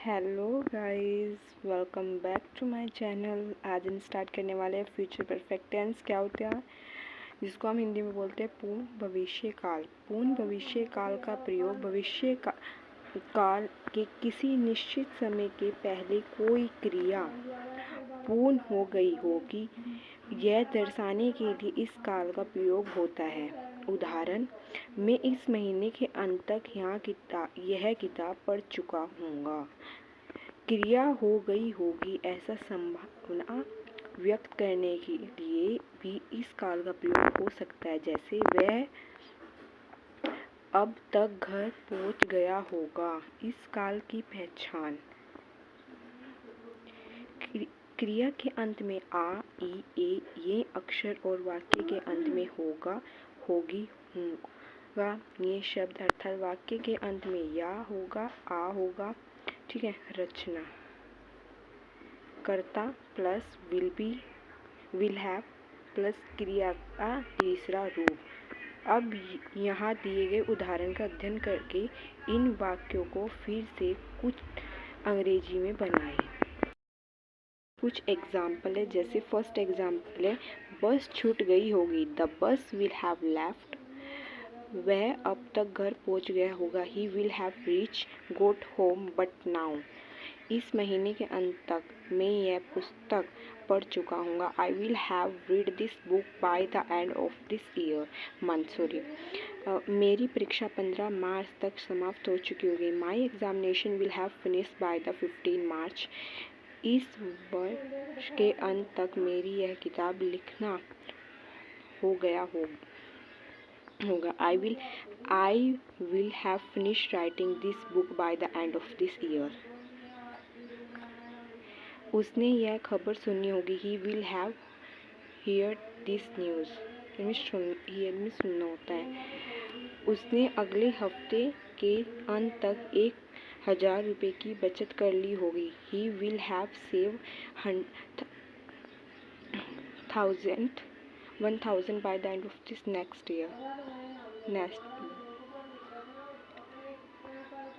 Hello guys, welcome back to my channel. आज हम start करने वाले हैं फ्यूचर परफेक्ट टेंस। क्या होता है, जिसको हम हिंदी में बोलते हैं पूर्ण भविष्य काल। पूर्ण भविष्य काल का प्रयोग भविष्य काल के किसी निश्चित समय के पहले कोई क्रिया पूर्ण हो गई होगी यह दर्शाने के लिए इस काल का प्रयोग होता है। उदाहरण, मैं इस महीने के अंत तक यह किताब पढ़ चुका हूँगा। क्रिया हो गई होगी ऐसा संभावना व्यक्त करने के लिए भी इस काल का प्रयोग हो सकता है, जैसे वह अब तक घर पहुँच गया होगा। इस काल की पहचान क्रिया के अंत में आ, ई, ए ये अक्षर और वाक्य के अंत में होगा, होगी, होगा ये शब्द, अर्थात वाक्य के अंत में या होगा, आ होगा। ठीक है। रचना कर्ता plus will be, will have plus क्रिया का तीसरा रूप। अब यहाँ दिए गए उदाहरण का अध्ययन करके इन वाक्यों को फिर से कुछ अंग्रेजी में बनाएं। कुछ एग्जाम्पल है, जैसे फर्स्ट एग्जाम्पल है, बस छूट गई होगी। The bus will have left. वह अब तक घर पहुंच गया होगा। He will have reach got home but now. इस महीने के अंत तक मैं यह पुस्तक पढ़ चुका हूँ। आई will have read this book by the end of this month. मेरी परीक्षा 15 मार्च तक समाप्त हो चुकी होगी। My examination will have finished by the 15 मार्च। इस वर्ष के अंत तक मेरी यह किताब लिखना हो गया होगा। आई will have finished writing this book by the end of this year. उसने यह खबर सुनी होगी। ही will have here this news. Here में सुनना होता है। उसने अगले हफ्ते के अंत तक 1000 रुपये की बचत कर ली होगी। ही will have save 1000 by the end of this next year.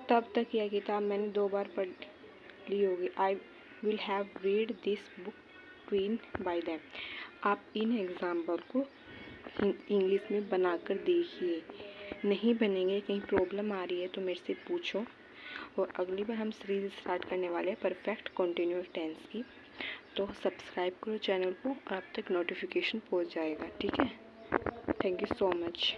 तब तक यह किताब मैंने 2 बार पढ़ ली होगी। I will have read this book twin by them. आप इन एग्जाम्पल को इंग्लिश में बनाकर देखिए। नहीं बनेंगे, कहीं प्रॉब्लम आ रही है तो मेरे से पूछो। और अगली बार हम सीरीज स्टार्ट करने वाले हैं परफेक्ट कंटिन्यूअस टेंस की। तो सब्सक्राइब करो चैनल को, आप तक नोटिफिकेशन पहुंच जाएगा। ठीक है। Thank you so much.